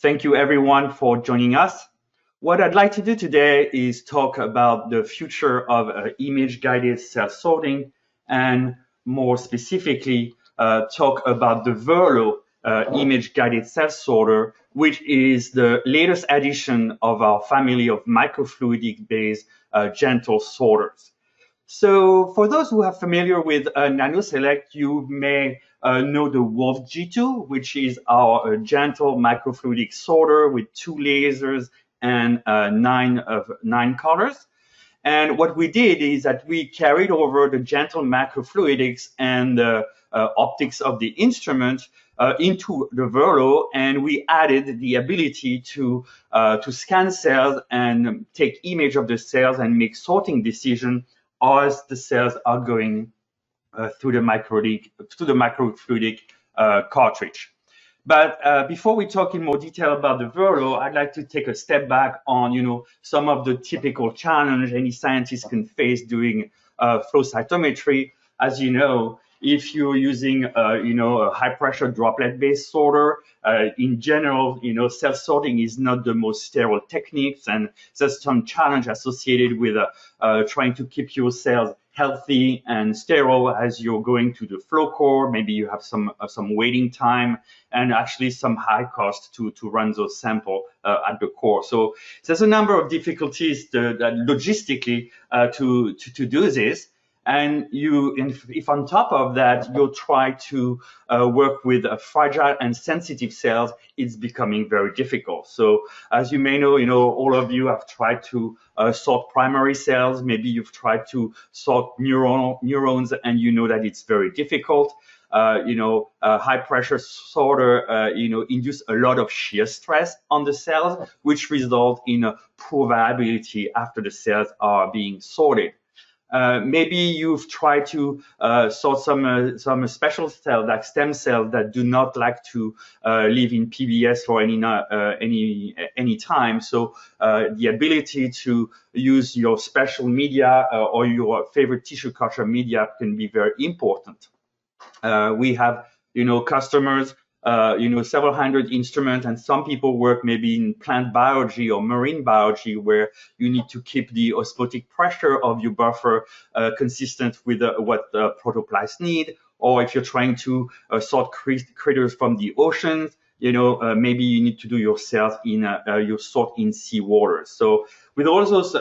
Thank you everyone for joining us. What I'd like to do today is talk about the future of image-guided cell sorting and more specifically talk about the VERLO image-guided cell sorter, which is the latest addition of our family of microfluidic-based gentle sorters. So for those who are familiar with NanoCellect, you may know the Wolf G2, which is our gentle microfluidic sorter with 2 lasers and 9 colors. And what we did is that we carried over the gentle microfluidics and the optics of the instrument into the VERLO, and we added the ability to scan cells and take image of the cells and make sorting decisions as the cells are going through the microfluidic cartridge. But before we talk in more detail about the VERLO, I'd like to take a step back on, some of the typical challenge any scientist can face doing flow cytometry. As you know, if you're using, a high-pressure droplet-based sorter, in general, cell sorting is not the most sterile techniques, and there's some challenge associated with trying to keep your cells healthy and sterile as you're going to the flow core. Maybe you have some waiting time and actually some high cost to run those samples at the core. So there's a number of difficulties logistically to do this. And if on top of that you try to work with fragile and sensitive cells, it's becoming very difficult. So as you may know, all of you have tried to sort primary cells. Maybe you've tried to sort neurons, and you know that it's very difficult. High pressure sorter, induce a lot of shear stress on the cells, which result in a poor viability after the cells are being sorted. Maybe you've tried to sort some special cells like stem cells that do not like to live in PBS for any time. So the ability to use your special media or your favorite tissue culture media can be very important. We have customers. Several hundred instruments, and some people work maybe in plant biology or marine biology where you need to keep the osmotic pressure of your buffer consistent with what protoplasms need. Or if you're trying to sort critters from the oceans, maybe you need to do your cells your sort in seawater. So with all those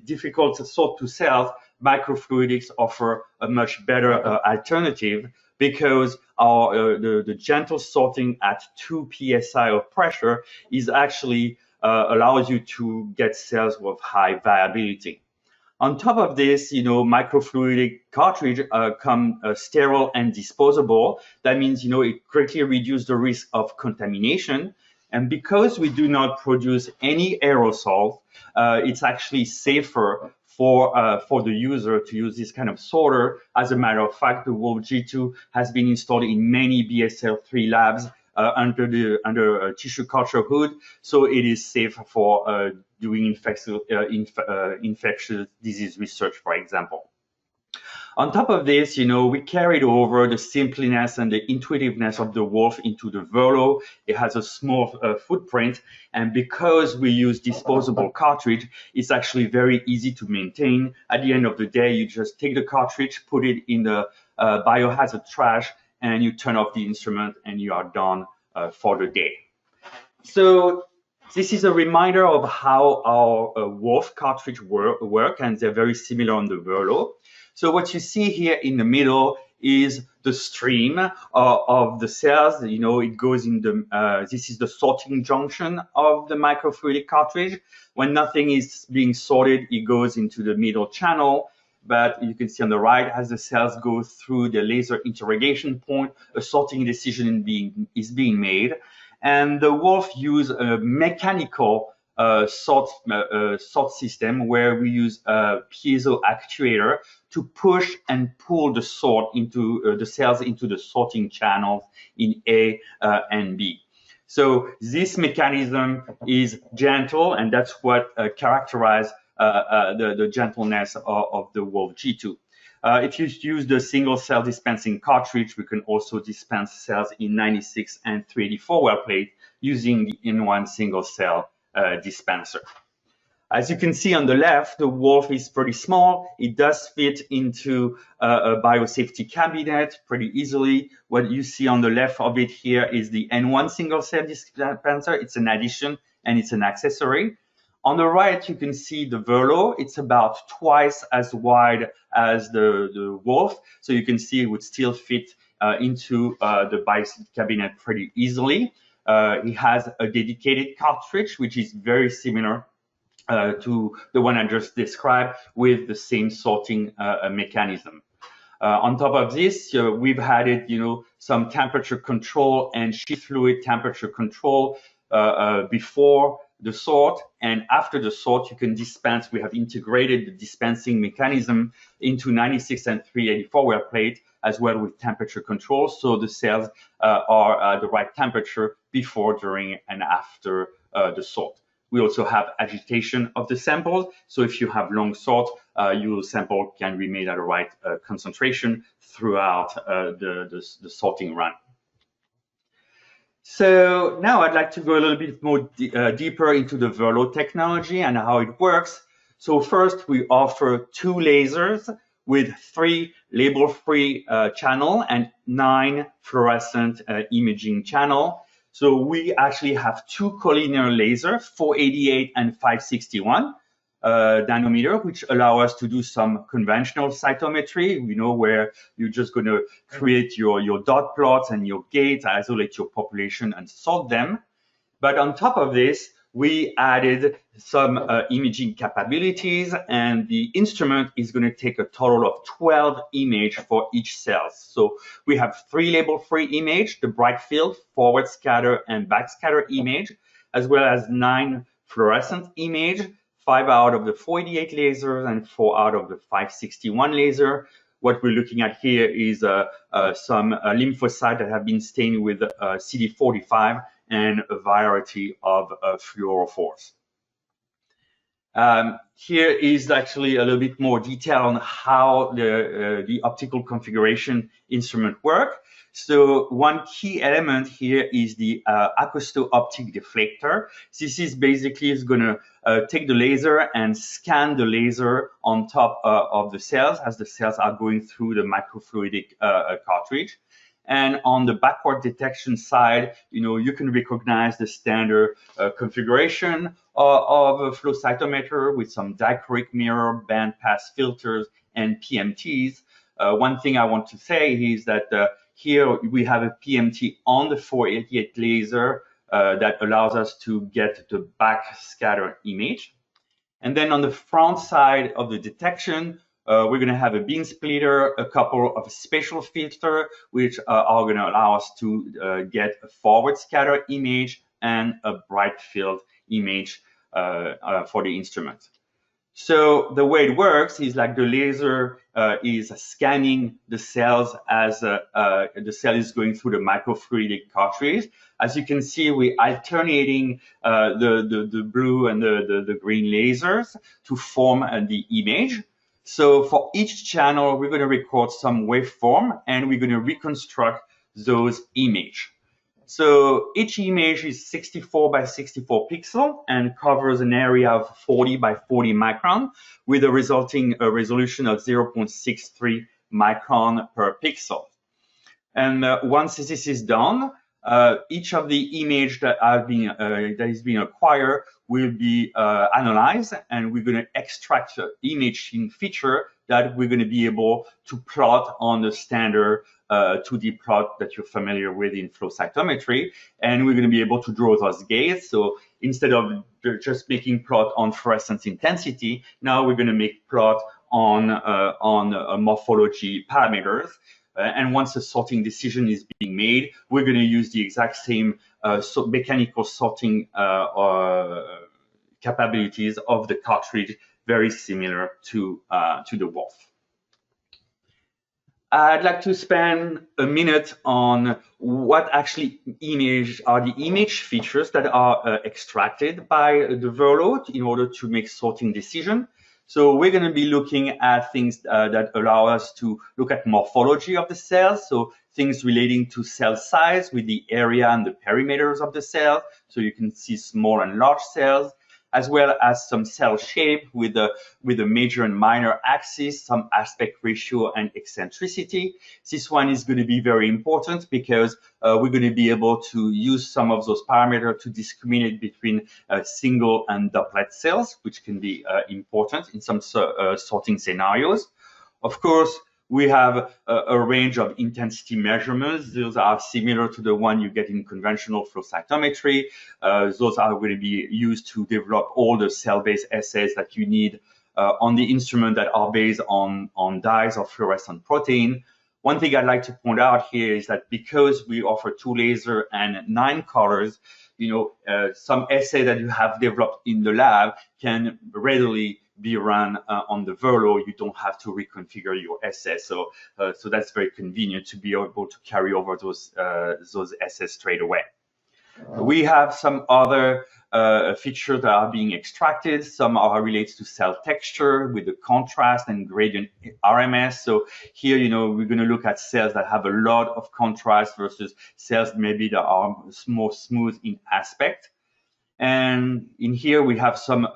difficult sort to cells, microfluidics offer a much better alternative, because the gentle sorting at 2 psi of pressure is actually allows you to get cells with high viability. On top of this, microfluidic cartridge come sterile and disposable. That means, it greatly reduces the risk of contamination. And because we do not produce any aerosol, it's actually safer for the user to use this kind of sorter. As a matter of fact, the Wolf G2 has been installed in many BSL-3 labs under a tissue culture hood, so it is safe for doing infectious disease research, for example. On top of this, we carried over the simpleness and the intuitiveness of the Wolf into the VERLO. It has a small footprint, and because we use disposable cartridge, it's actually very easy to maintain. At the end of the day, you just take the cartridge, put it in the biohazard trash, and you turn off the instrument, and you are done for the day. So this is a reminder of how our Wolf cartridge work, and they're very similar on the VERLO. So what you see here in the middle is the stream of the cells. It goes in this is the sorting junction of the microfluidic cartridge. When nothing is being sorted, it goes into the middle channel. But you can see on the right, as the cells go through the laser interrogation point, a sorting decision is being made. And the Wolf use a mechanical sort system where we use a piezo actuator to push and pull the sort into the cells into the sorting channels in A and B. So this mechanism is gentle, and that's what characterizes the gentleness of the Wolf G2. If you use the single cell dispensing cartridge, we can also dispense cells in 96 and 384 well plate using the in-one single-cell dispenser. As you can see on the left, the wolf is pretty small. It does fit into a biosafety cabinet pretty easily. What you see on the left of it here is the N1 single-cell dispenser. It's an addition and it's an accessory. On the right, you can see the VERLO. It's about twice as wide as the wolf. So you can see it would still fit into the biosafety cabinet pretty easily. It has a dedicated cartridge, which is very similar to the one I just described, with the same sorting mechanism. On top of this, we've added, some temperature control and shift fluid temperature control before the sort, and after the sort, you can dispense. We have integrated the dispensing mechanism into 96 and 384 well plate, as well with temperature control, so the cells are at the right temperature before, during, and after the sort. We also have agitation of the samples, so if you have long sort, your sample can be made at the right concentration throughout the sorting run. So now I'd like to go a little bit more deeper into the VERLO technology and how it works. So first, we offer 2 lasers with 3 label-free channel and 9 fluorescent imaging channel. So we actually have 2 collinear lasers, 488 and 561 nanometer, which allow us to do some conventional cytometry, where you're just going to create your dot plots and your gates, isolate your population and sort them. But on top of this, we added some imaging capabilities, and the instrument is going to take a total of 12 images for each cell. So we have 3 label-free images, the brightfield, forward scatter, and back scatter image, as well as 9 fluorescent images, 5 out of the 488 lasers and 4 out of the 561 laser. What we're looking at here is some lymphocytes that have been stained with CD45 and a variety of fluorophores. Here is actually a little bit more detail on how the optical configuration instrument work. So one key element here is the acousto-optic deflector. This is basically going to take the laser and scan the laser on top of the cells as the cells are going through the microfluidic cartridge. And on the backward detection side, you can recognize the standard configuration of a flow cytometer with some dichroic mirror, bandpass filters, and PMTs. One thing I want to say is that here we have a PMT on the 488 laser that allows us to get the back scatter image. And then on the front side of the detection, we're going to have a beam splitter, a couple of spatial filters, which are going to allow us to get a forward scatter image and a bright field image for the instrument. So the way it works is like the laser is scanning the cells as the cell is going through the microfluidic cartridge. As you can see, we're alternating the blue and the green lasers to form the image. So for each channel, we're going to record some waveform and we're going to reconstruct those images. So each image is 64 by 64 pixel and covers an area of 40 by 40 micron with a resulting resolution of 0.63 micron per pixel. And once this is done, each of the image that is being acquired will be analyzed, and we're going to extract the imaging feature that we're going to be able to plot on the standard 2D plot that you're familiar with in flow cytometry, and we're going to be able to draw those gates. So instead of just making plot on fluorescence intensity, now we're going to make plot on morphology parameters. And once the sorting decision is being made, we're going to use the exact same mechanical sorting capabilities of the cartridge, very similar to the wolf. I'd like to spend a minute on what actually are the image features that are extracted by the VERLO in order to make sorting decision. So we're going to be looking at things that allow us to look at morphology of the cells. So things relating to cell size with the area and the perimeters of the cell, so you can see small and large cells, as well as some cell shape with a major and minor axis, some aspect ratio and eccentricity. This one is going to be very important because we're going to be able to use some of those parameters to discriminate between single and doublet cells, which can be important in some sorting scenarios. Of course, we have a range of intensity measurements. Those are similar to the one you get in conventional flow cytometry. Those are going to be used to develop all the cell-based assays that you need on the instrument that are based on dyes of fluorescent protein. One thing I'd like to point out here is that because we offer 2 lasers and 9 colors, some assay that you have developed in the lab can readily be run on the VERLO. You don't have to reconfigure your assay. So that's very convenient to be able to carry over those assays straight away. We have some other features that are being extracted. Some are related to cell texture with the contrast and gradient RMS. So here, we're going to look at cells that have a lot of contrast versus cells maybe that are more smooth in aspect. And in here, we have some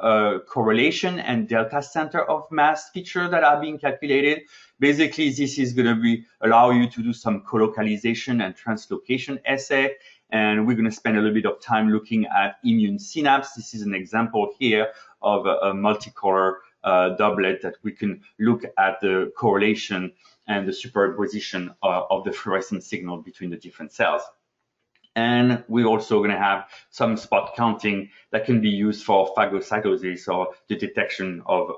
correlation and delta center of mass features that are being calculated. Basically, this is going to allow you to do some colocalization and translocation assay. And we're going to spend a little bit of time looking at immune synapse. This is an example here of a multicolor doublet that we can look at the correlation and the superposition of the fluorescent signal between the different cells. And we're also going to have some spot counting that can be used for phagocytosis or the detection of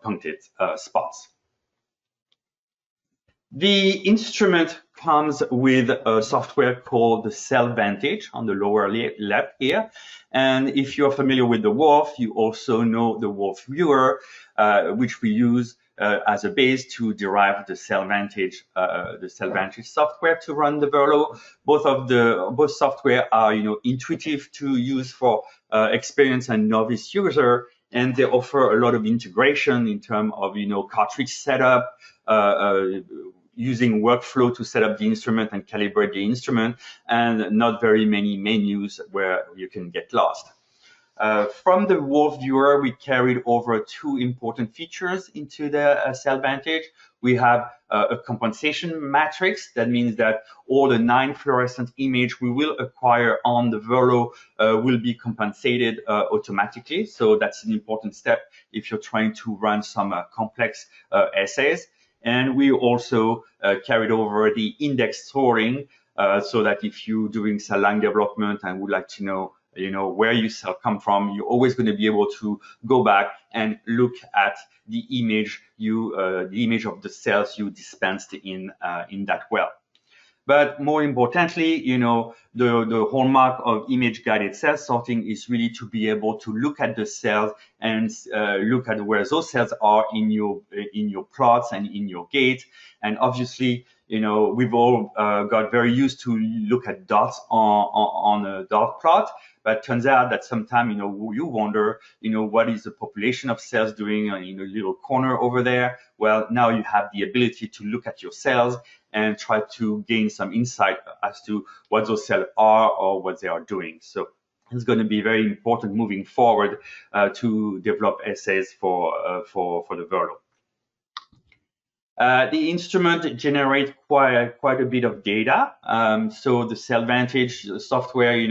punctate spots. The instrument comes with a software called the CellVantage on the lower left here. And if you're familiar with the WRF, you also know the WRF viewer, which we use as a base to derive the CellVantage software to run the VERLO. Both software are intuitive to use for experienced and novice user, and they offer a lot of integration in terms of cartridge setup, using workflow to set up the instrument and calibrate the instrument, and not very many menus where you can get lost. From the WRF viewer, we carried over 2 important features into the CellVantage. We have a compensation matrix. That means that all the 9 fluorescent images we will acquire on the VERLO will be compensated automatically. So that's an important step if you're trying to run some complex assays. And we also carried over the index sorting so that if you're doing cell line development and would like to know where your cell come from, you're always going to be able to go back and look at the image of the cells you dispensed in that well. But more importantly, the hallmark of image-guided cell sorting is really to be able to look at the cells and look at where those cells are in your plots and in your gate. And obviously, we've all got very used to look at dots on a dot plot. But it turns out that sometimes, you wonder, what is the population of cells doing in a little corner over there? Well, now you have the ability to look at your cells and try to gain some insight as to what those cells are or what they are doing. So it's going to be very important moving forward to develop assays for the VERLO. The instrument generates quite a bit of data. So the CellVantage software,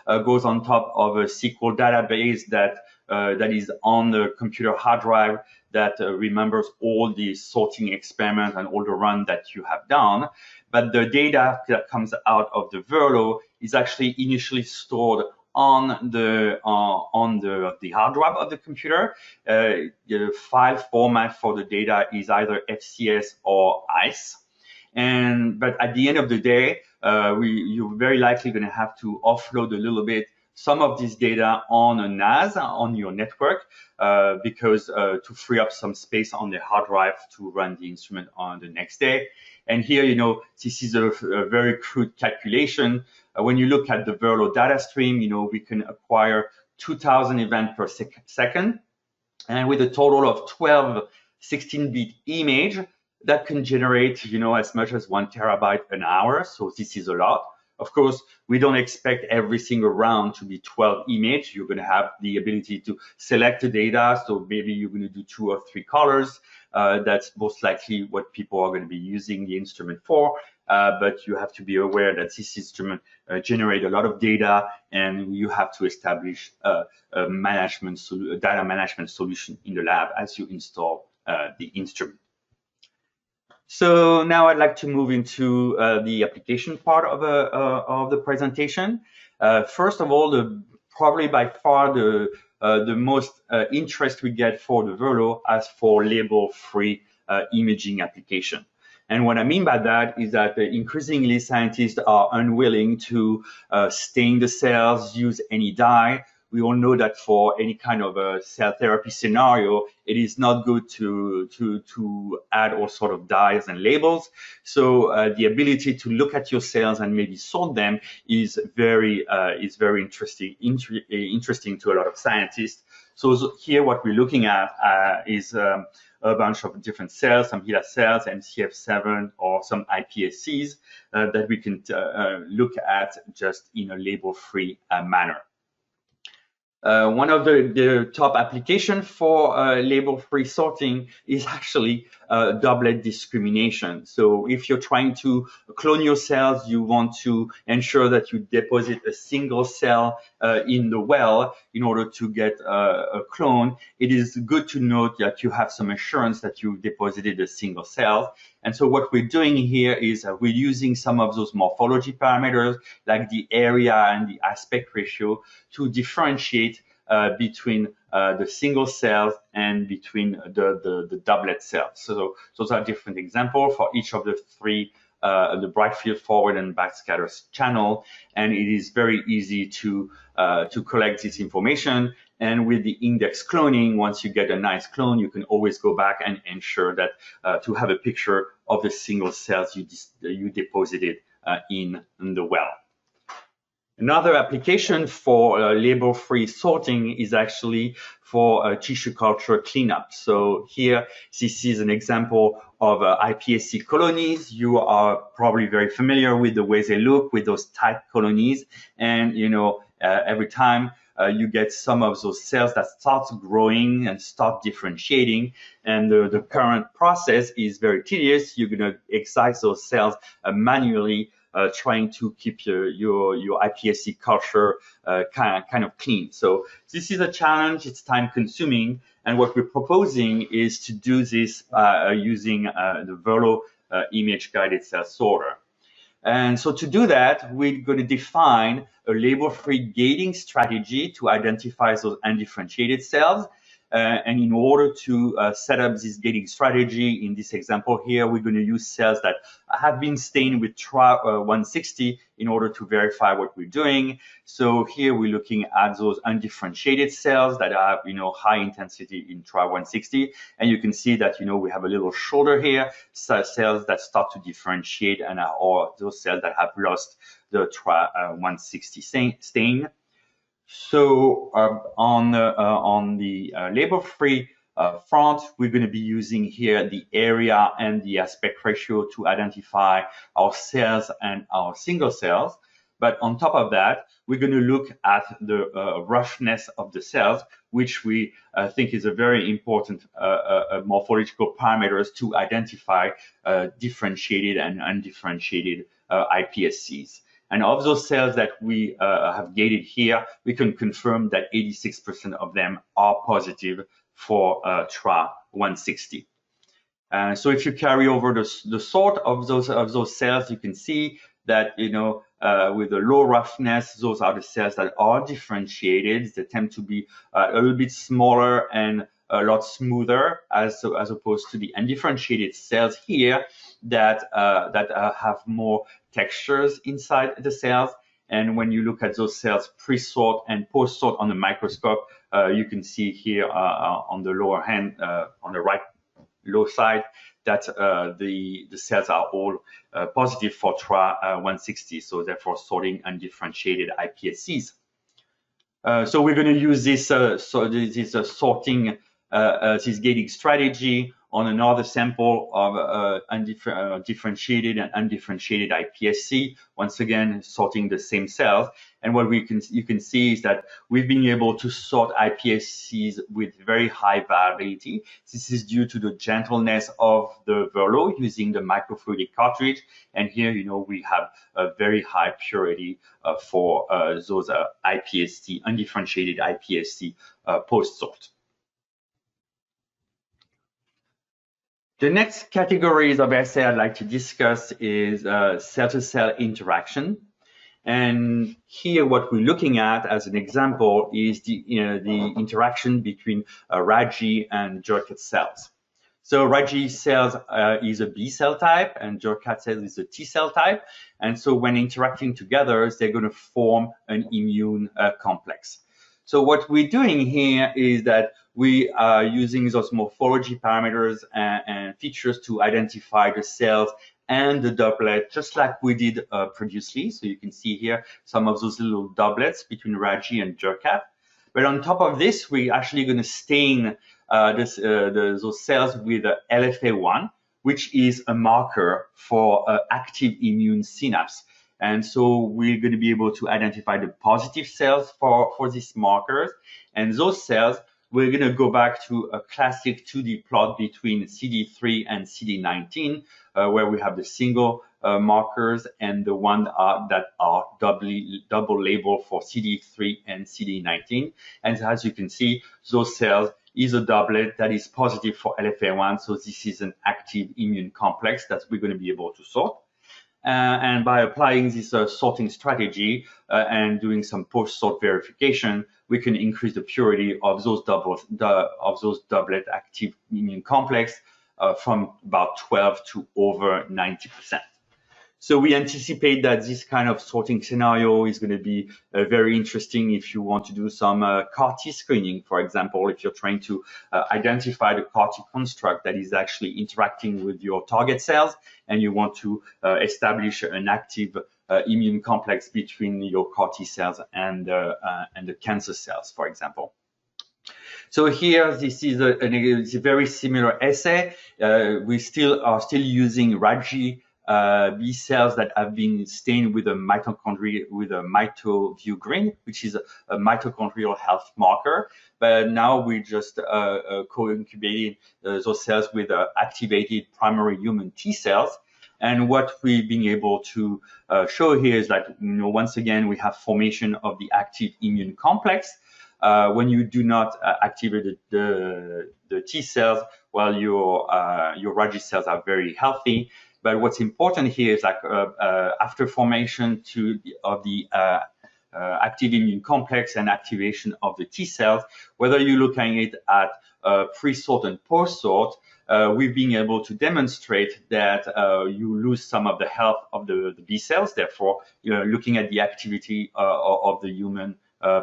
goes on top of a SQL database that is on the computer hard drive that remembers all the sorting experiments and all the runs that you have done. But the data that comes out of the VERLO is actually initially stored on the hard drive of the computer. The file format for the data is either FCS or ICE. But at the end of the day, you're very likely going to have to offload a little bit some of this data on a NAS on your network because to free up some space on the hard drive to run the instrument on the next day. And here, this is a very crude calculation. When you look at the VERLO data stream, we can acquire 2,000 events per second. And with a total of 12 16-bit images, that can generate, as much as 1 terabyte an hour. So this is a lot. Of course, we don't expect every single round to be 12 images. You're going to have the ability to select the data. So maybe you're going to do 2 or 3 colors. That's most likely what people are going to be using the instrument for. But you have to be aware that this instrument generates a lot of data, and you have to establish a data management solution in the lab as you install the instrument. So now I'd like to move into the application part of the presentation. First of all, probably by far the most interest we get for the VERLO as for label-free imaging application. And what I mean by that is that increasingly scientists are unwilling to stain the cells, use any dye. We all know that for any kind of a cell therapy scenario, it is not good to add all sort of dyes and labels. So the ability to look at your cells and maybe sort them is very interesting to a lot of scientists. So here what we're looking at is a bunch of different cells, some HeLa cells, MCF7, or some iPSCs that we can look at just in a label-free manner. One of the top applications for label-free sorting is actually doublet discrimination. So if you're trying to clone your cells, you want to ensure that you deposit a single cell in the well in order to get a clone. It is good to note that you have some assurance that you deposited a single cell. And so what we're doing here is we're using some of those morphology parameters like the area and the aspect ratio to differentiate between the single cells and between the doublet cells. So those are different examples for each of the 3 the brightfield forward and backscatter channel, and it is very easy to collect this information. And with the index cloning, once you get a nice clone, you can always go back and ensure that to have a picture of the single cells you deposited in the well. Another application for label-free sorting is actually for tissue culture cleanup. So here, this is an example of iPSC colonies. You are probably very familiar with the way they look with those tight colonies. And, every time you get some of those cells that start growing and start differentiating. And the current process is very tedious. You're going to excise those cells manually, trying to keep your iPSC culture kind of clean. So this is a challenge. It's time consuming. And what we're proposing is to do this using the VERLO Image-Guided Cell Sorter. And so to do that, we're going to define a label-free gating strategy to identify those undifferentiated cells. And in order to set up this gating strategy, in this example here, we're going to use cells that have been stained with TRA160 in order to verify what we're doing. So here we're looking at those undifferentiated cells that have, high intensity in TRA160. And you can see that, we have a little shoulder here, cells that start to differentiate, and or those cells that have lost the TRA160 stain. So on the label-free front, we're going to be using here the area and the aspect ratio to identify our cells and our single cells. But on top of that, we're going to look at the roughness of the cells, which we think is a very important morphological parameters to identify differentiated and undifferentiated iPSCs. And of those cells that we have gated here, we can confirm that 86% of them are positive for TRA160. So if you carry over the sort of those cells, you can see that with a low roughness, those are the cells that are differentiated. They tend to be a little bit smaller and a lot smoother as opposed to the undifferentiated cells here that have more textures inside the cells. And when you look at those cells pre-sort and post-sort on the microscope, you can see here on the lower hand, on the right low side, that the cells are all positive for TRA160, so therefore sorting undifferentiated iPSCs. So we're going to use this sorting, this gating strategy on another sample of differentiated and undifferentiated iPSC, once again sorting the same cells. And what you can see is that we've been able to sort iPSCs with very high variability. This is due to the gentleness of the VERLO using the microfluidic cartridge. And here, we have a very high purity for those iPSC, undifferentiated iPSC post-sort. The next categories of assay I'd like to discuss is cell-to-cell interaction. And here what we're looking at as an example is the interaction between Raji and Jurkat cells. So Raji cells is a B cell type and Jurkat cells is a T cell type. And so when interacting together, they're going to form an immune complex. So what we're doing here is that we are using those morphology parameters and features to identify the cells and the doublet, just like we did previously. So you can see here some of those little doublets between Raji and Jurkat. But on top of this, we're actually going to stain those cells with LFA1, which is a marker for active immune synapse. And so we're going to be able to identify the positive cells for these markers. And those cells, we're going to go back to a classic 2D plot between CD3 and CD19, where we have the single markers and the one that are double labeled for CD3 and CD19. And as you can see, those cells is a doublet that is positive for LFA1. So this is an active immune complex that we're going to be able to sort. And by applying this sorting strategy and doing some post-sort verification, we can increase the purity of those doublet active immune complex from about 12 to over 90%. So we anticipate that this kind of sorting scenario is going to be very interesting if you want to do some CAR-T screening, for example, if you're trying to identify the CAR-T construct that is actually interacting with your target cells, and you want to establish an active immune complex between your CAR-T cells and the cancer cells, for example. So here, this is a very similar assay. We are still using Raji B cells that have been stained with a MitoView green, which is a mitochondrial health marker. But now we just co-incubated those cells with activated primary human T cells. And what we've been able to show here is that, once again, we have formation of the active immune complex. When you do not activate the T cells, well, your Raji cells are very healthy. But what's important here is after formation of the active immune complex and activation of the T cells, whether you're looking at pre-sort and post-sort, we've been able to demonstrate that you lose some of the health of the B cells. Therefore, looking at the activity of the human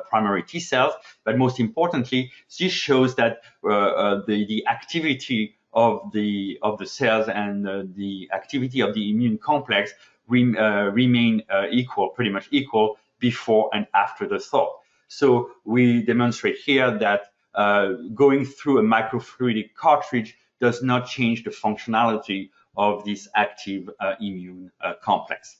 primary T cells. But most importantly, this shows that the activity of the cells and the activity of the immune complex remain pretty much equal before and after the sort. So we demonstrate here that going through a microfluidic cartridge does not change the functionality of this active immune complex.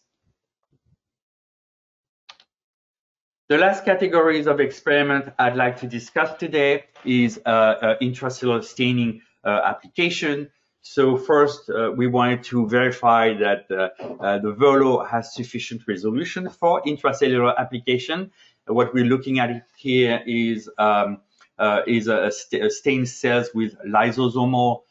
The last categories of experiment I'd like to discuss today is intracellular staining application. So first, we wanted to verify that the VERLO has sufficient resolution for intracellular application. What we're looking at here is stained cells with lysosomal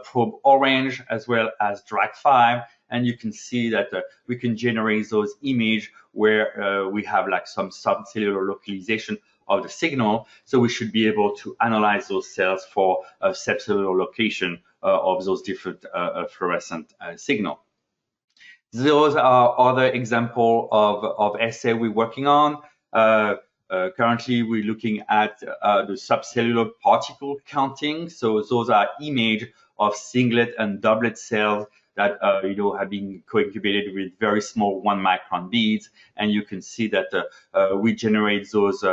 probe orange as well as DRAG5, and you can see that we can generate those images where we have some subcellular localization of the signal. So we should be able to analyze those cells for subcellular location of those different fluorescent signal. Those are other examples of assay we're working on. Currently, we're looking at the subcellular particle counting. So those are images of singlet and doublet cells that have been co-incubated with very small 1-micron beads, and you can see that we generate those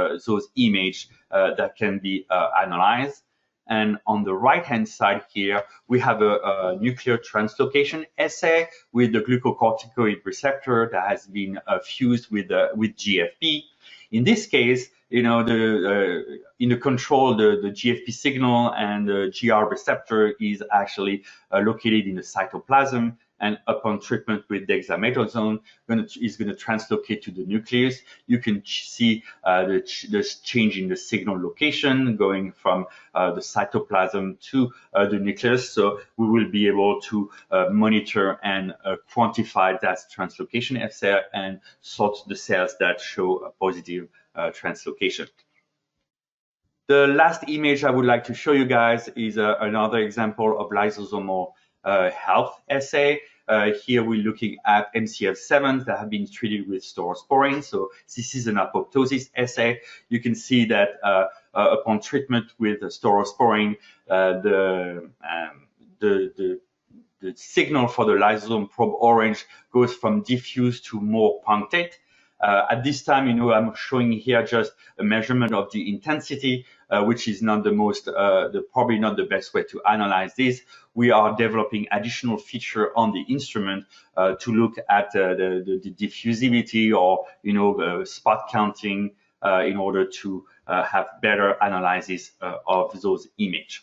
images that can be analyzed. And on the right-hand side here, we have a nuclear translocation assay with the glucocorticoid receptor that has been fused with GFP. In this case, in the control, the GFP signal and the GR receptor is actually located in the cytoplasm. And upon treatment with dexamethasone, is going to translocate to the nucleus. You can see the change in the signal location going from the cytoplasm to the nucleus. So we will be able to monitor and quantify that translocation assay and sort the cells that show a positive translocation. The last image I would like to show you guys is another example of lysosomal health assay. Here we're looking at MCF7s that have been treated with staurosporine. So this is an apoptosis assay. You can see that upon treatment with staurosporine, the signal for the lysosome probe orange goes from diffuse to more punctate. At this time, I'm showing here just a measurement of the intensity, which is not the most, probably not the best way to analyze this. We are developing additional feature on the instrument to look at the diffusivity or, spot counting in order to have better analysis of those images.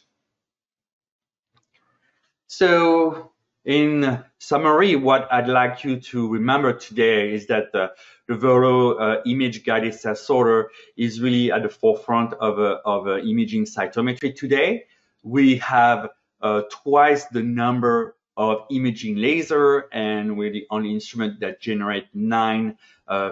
So, in summary, what I'd like you to remember today is that the VERLO Image-Guided Cell Sorter is really at the forefront of imaging cytometry today. We have twice the number of imaging laser, and we're the only instrument that generate 9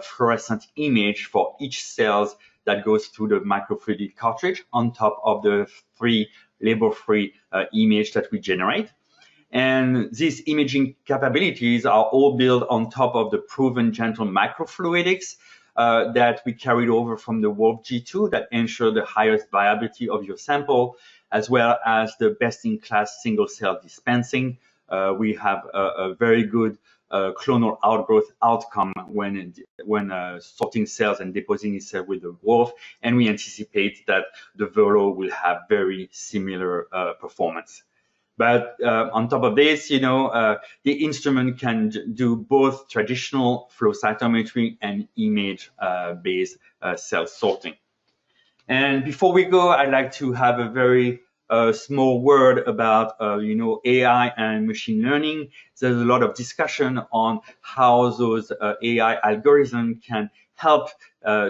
fluorescent image for each cells that goes through the microfluidic cartridge on top of the 3 label-free image that we generate. And these imaging capabilities are all built on top of the proven gentle microfluidics that we carried over from the Wolf G2 that ensure the highest viability of your sample, as well as the best-in-class single-cell dispensing. We have a very good clonal outgrowth outcome when sorting cells and depositing cells with the Wolf, and we anticipate that the VERLO will have very similar performance. But on top of this, the instrument can do both traditional flow cytometry and image-based cell sorting. And before we go, I'd like to have a very small word about, AI and machine learning. There's a lot of discussion on how those AI algorithms can help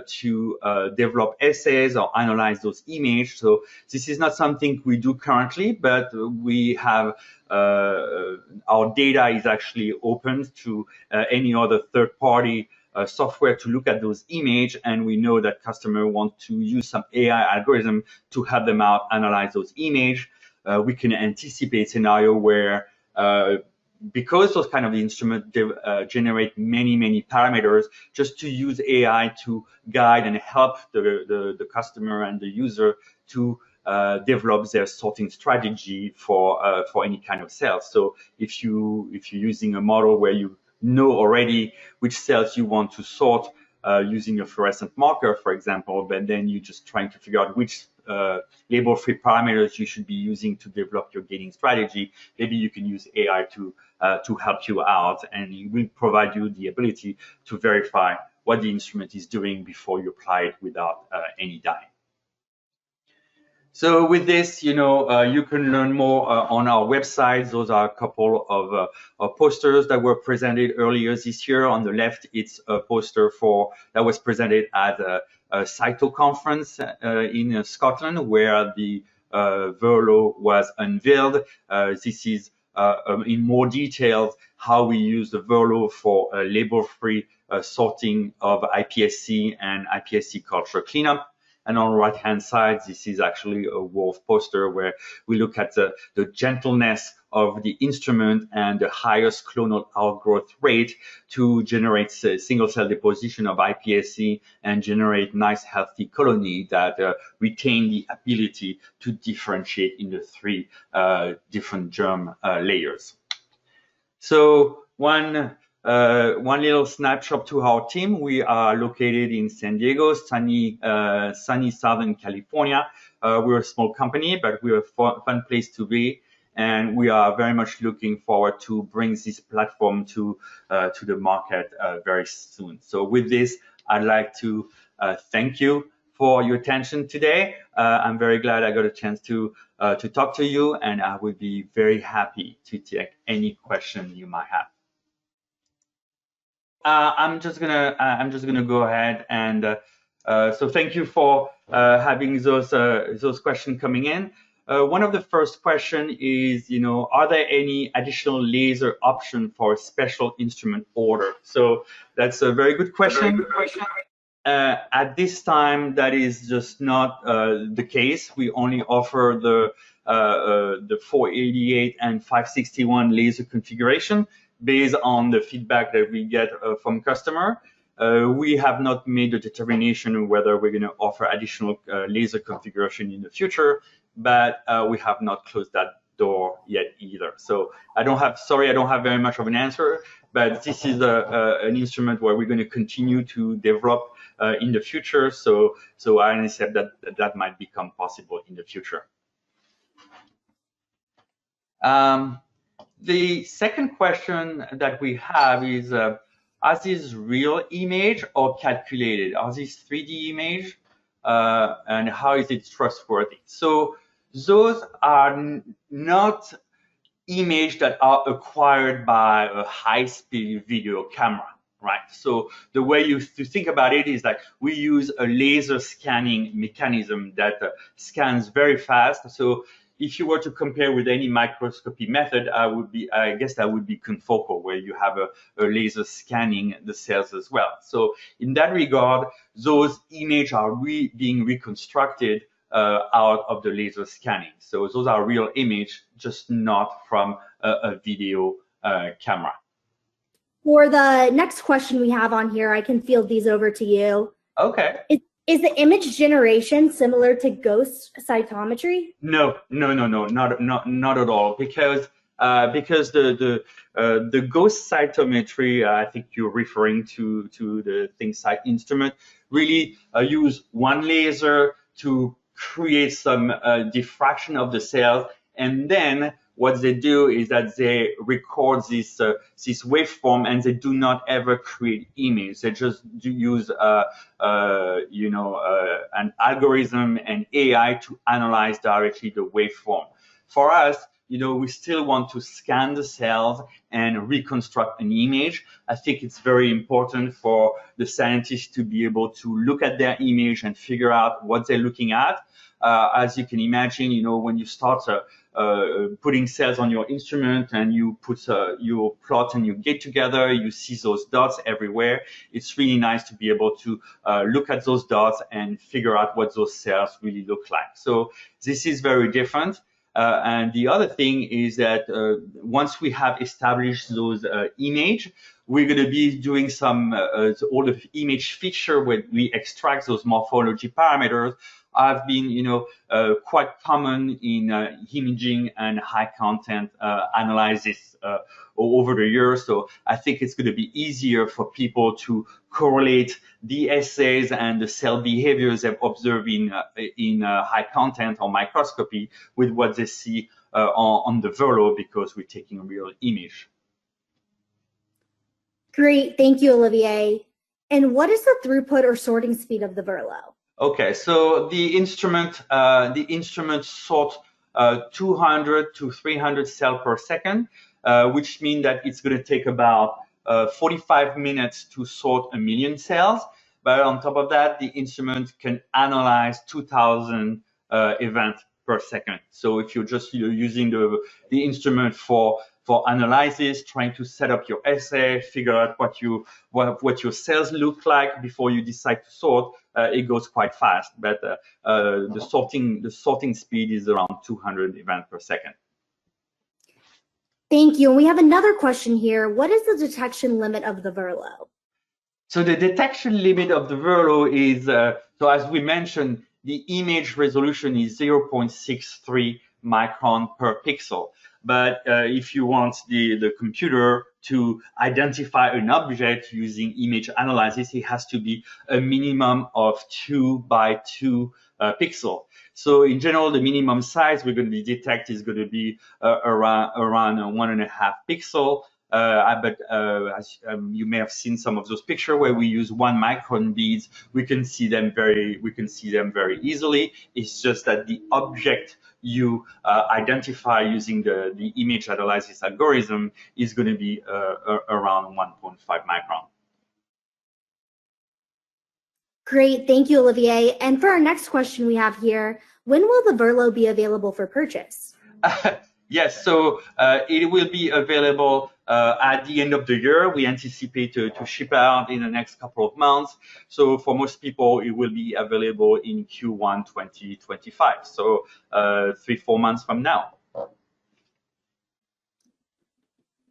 to develop assays or analyze those images. So this is not something we do currently, but we have our data is actually open to any other third-party software to look at those images, and we know that customers want to use some AI algorithm to help them out analyze those images. We can anticipate scenario where because those kind of instruments generate many parameters, just to use AI to guide and help the customer and the user to develop their sorting strategy for any kind of cell. So if you're using a model where you know already which cells you want to sort using a fluorescent marker, for example, but then you're just trying to figure out which label-free parameters you should be using to develop your gating strategy, maybe you can use AI to help you out, and it will provide you the ability to verify what the instrument is doing before you apply it without any dye. So with this, you can learn more on our website. Those are a couple of posters that were presented earlier this year. On the left, it's a poster that was presented at a CYTO conference in Scotland, where the VERLO was unveiled. This is in more detail how we use the VERLO for label-free sorting of iPSC and iPSC culture cleanup. And on the right-hand side, this is actually a Wolf poster where we look at the gentleness of the instrument and the highest clonal outgrowth rate to generate single-cell deposition of iPSC and generate nice, healthy colony that retain the ability to differentiate in the 3 different germ layers. So one one little snapshot to our team. We are located in San Diego, sunny Southern California. We're a small company, but we're a fun place to be. And we are very much looking forward to bring this platform to the market very soon. So with this, I'd like to thank you for your attention today. I'm very glad I got a chance to talk to you, and I would be very happy to take any question you might have. I'm just gonna go ahead and so thank you for having those questions coming in. One of the first question is, are there any additional laser option for a special instrument order? So that's a very good question. At this time, that is just not the case. We only offer the 488 and 561 laser configuration based on the feedback that we get from customer. We have not made a determination of whether we're going to offer additional laser configuration in the future, but we have not closed that door yet either. So I don't have very much of an answer, but this is an instrument where we're going to continue to develop in the future. So I said that might become possible in the future. The second question that we have is, are these real image or calculated? Are these 3D image? And how is it trustworthy? So those are not images that are acquired by a high-speed video camera, right? So the way you think about it is like we use a laser scanning mechanism that scans very fast. So if you were to compare with any microscopy method, I guess that would be confocal, where you have a laser scanning the cells as well. So in that regard, those images are being reconstructed out of the laser scanning. So those are real images, just not from a video camera. For the next question we have on here, I can field these over to you. Okay. Is the image generation similar to ghost cytometry? No, not at all. Because the ghost cytometry, I think you're referring to the ThinkSight instrument, really use one laser to create some diffraction of the cells, and then what they do is that they record this waveform, and they do not ever create image. They just use an algorithm and AI to analyze directly the waveform. For us, we still want to scan the cells and reconstruct an image. I think it's very important for the scientists to be able to look at their image and figure out what they're looking at. As you can imagine, when you start putting cells on your instrument and you put your plot and your gate together, you see those dots everywhere. It's really nice to be able to look at those dots and figure out what those cells really look like. So this is very different. And the other thing is that once we have established those image, we're going to be doing some all the image feature where we extract those morphology parameters. Have been, quite common in imaging and high content analysis over the years. So I think it's going to be easier for people to correlate the assays and the cell behaviors they've observed in high content or microscopy with what they see on the VERLO, because we're taking a real image. Great, thank you, Olivier. And what is the throughput or sorting speed of the VERLO? Okay, so the instrument sorts 200 to 300 cells per second, which means that it's going to take about 45 minutes to sort 1 million cells. But on top of that, the instrument can analyze 2,000 events per second. So if you're just using the instrument for analysis, trying to set up your assay, figure out what your cells look like before you decide to sort, it goes quite fast. But the sorting speed is around 200 events per second. Thank you. And we have another question here. What is the detection limit of the VERLO? So the detection limit of the VERLO is, so as we mentioned, the image resolution is 0.63 micron per pixel. but if you want the computer to identify an object using image analysis, it has to be a minimum of 2 by 2 pixel. So in general, the minimum size we're going to detect is going to be around 1.5 pixel. But as you may have seen some of those pictures where we use 1 micron beads, we can see them very easily. It's just that the object you identify using the image analysis algorithm is going to be around 1.5 micron. Great, thank you, Olivier. And for our next question we have here, when will the VERLO be available for purchase? Yes, so it will be available at the end of the year. We anticipate to ship out in the next couple of months. So for most people, it will be available in Q1 2025, so 3-4 months from now.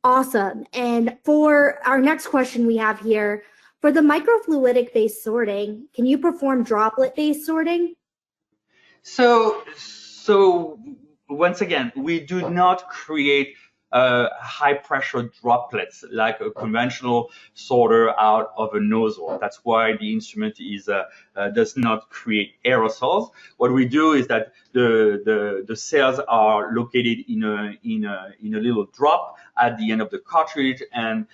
Awesome. And for our next question we have here, for the microfluidic-based sorting, can you perform droplet-based sorting? So once again, we do not create high pressure droplets like a conventional sorter out of a nozzle. That's why the instrument does not create aerosols. What we do is that the cells are located in a little drop at the end of the cartridge, and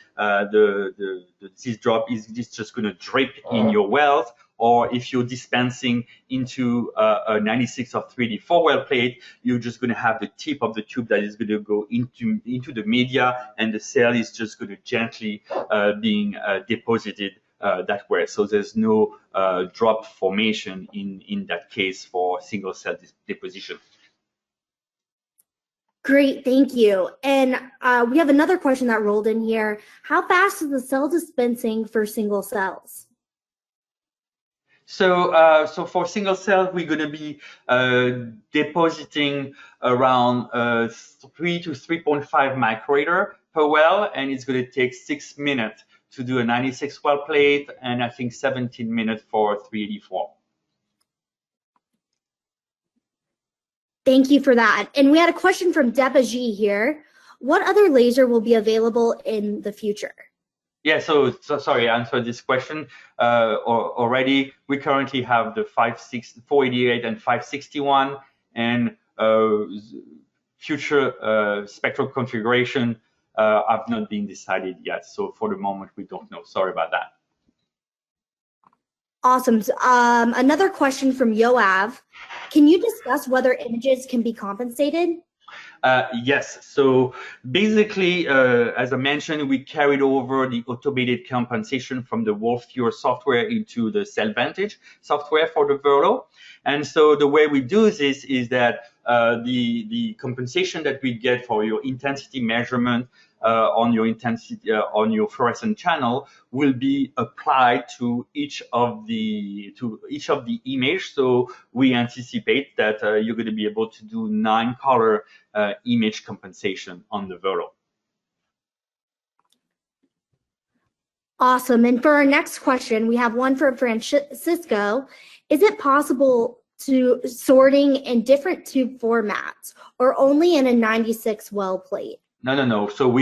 this drop is just going to drip in your wells. Or if you're dispensing into a 96 or 3D 4-well plate, you're just going to have the tip of the tube that is going to go into the media, and the cell is just going to gently being deposited that way. So there's no drop formation in that case for single cell deposition. Great, thank you. And we have another question that rolled in here. How fast is the cell dispensing for single cells? So for single cell, we're going to be depositing around 3 to 3.5 microliter per well, and it's going to take 6 minutes to do a 96 well plate, and I think 17 minutes for 384. Thank you for that. And we had a question from Deba G here. What other laser will be available in the future? Yeah, so sorry, I answered this question already. We currently have the 488 and 561, and future spectral configuration have not been decided yet. So for the moment, we don't know. Sorry about that. Awesome. Another question from Yoav. Can you discuss whether images can be compensated? Yes. So basically, as I mentioned, we carried over the automated compensation from the Wolfviewer software into the CellVantage software for the VERLO. And so the way we do this is that the compensation that we get for your intensity measurement on your fluorescent channel will be applied to each of the image. So we anticipate that you're going to be able to do 9 color image compensation on the VERLO. Awesome. And for our next question, we have one for Francisco. Is it possible to sorting in different tube formats or only in a 96 well plate? No. So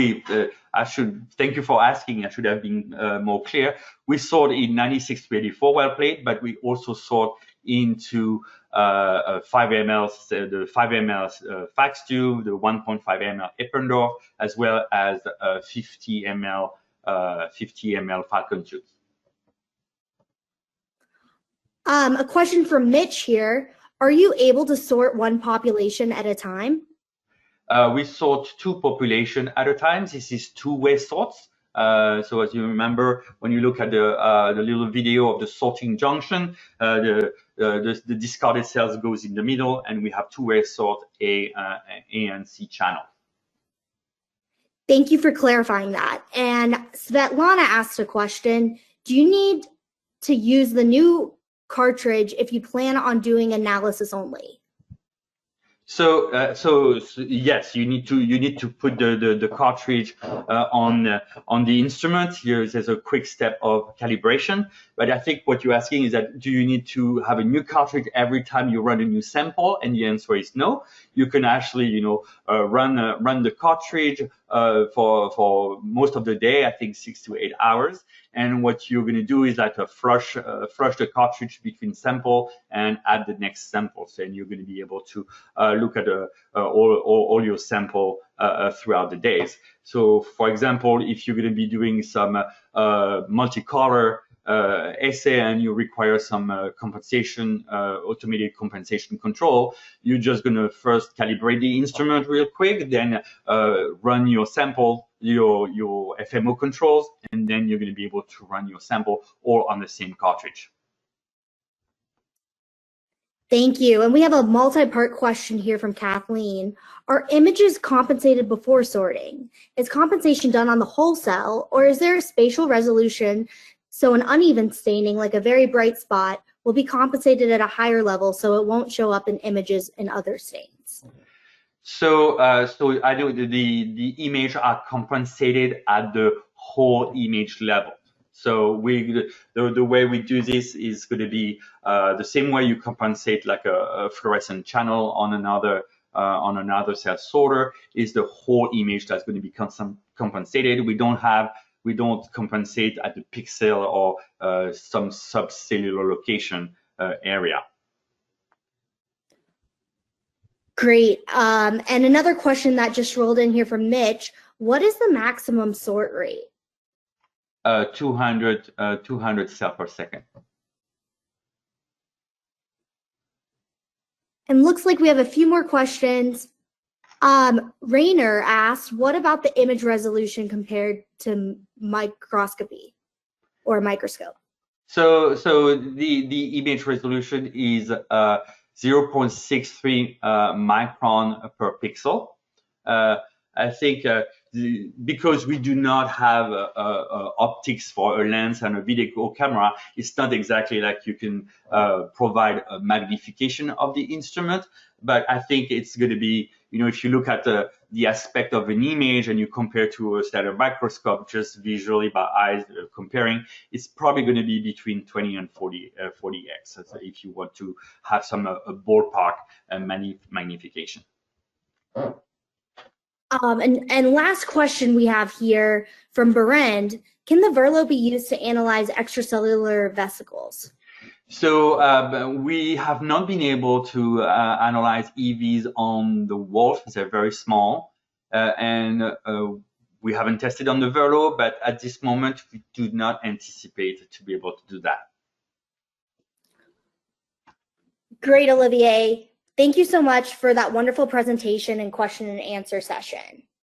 thank you for asking. I should have been more clear. We sort in 96 384 well plate, but we also sort into 5 ml, the 5 ml fax tube, the 1.5 ml Eppendorf, as well as 50 ml Falcon tubes. A question from Mitch here. Are you able to sort one population at a time? We sort 2 populations at a time. This is 2-way sorts. So as you remember, when you look at the little video of the sorting junction, the discarded cells goes in the middle, and we have 2-way sort A and C channel. Thank you for clarifying that. And Svetlana asked a question. Do you need to use the new cartridge if you plan on doing analysis only? So yes, you need to put the cartridge on the instrument. There's a quick step of calibration. But I think what you're asking is that do you need to have a new cartridge every time you run a new sample? And the answer is no. You can actually run the cartridge for most of the day. I think 6 to 8 hours. And what you're going to do is like flush the cartridge between sample and add the next sample. So, and you're going to be able to look at all your sample throughout the days. So, for example, if you're going to be doing some multicolor assay and you require some compensation, automated compensation control, you're just going to first calibrate the instrument real quick, then run your sample, your FMO controls, and then you're going to be able to run your sample all on the same cartridge. Thank you. And we have a multi-part question here from Kathleen. Are images compensated before sorting? Is compensation done on the whole cell, or is there a spatial resolution so an uneven staining, like a very bright spot, will be compensated at a higher level so it won't show up in images in other stains? So I know the image are compensated at the whole image level. So the way we do this is going to be the same way you compensate like a fluorescent channel on another cell sorter. Is the whole image that's going to be compensated. We don't compensate at the pixel or some subcellular location area. Great. And another question that just rolled in here from Mitch, what is the maximum sort rate? 200 cells per second. And looks like we have a few more questions. Rainer asked, what about the image resolution compared to microscopy or microscope? So the image resolution is 0.63 micron per pixel. I think because we do not have optics for a lens and a video camera, it's not exactly like you can provide a magnification of the instrument. But I think it's going to be, if you look at the aspect of an image and you compare to a standard microscope, just visually by eyes comparing, it's probably going to be between 20 and 40x. So if you want to have some ballpark magnification. And last question we have here from Berend, can the VERLO be used to analyze extracellular vesicles? So we have not been able to analyze EVs on the wolf. They're very small, and we haven't tested on the VERLO, but at this moment, we do not anticipate to be able to do that. Great, Olivier. Thank you so much for that wonderful presentation and question and answer session.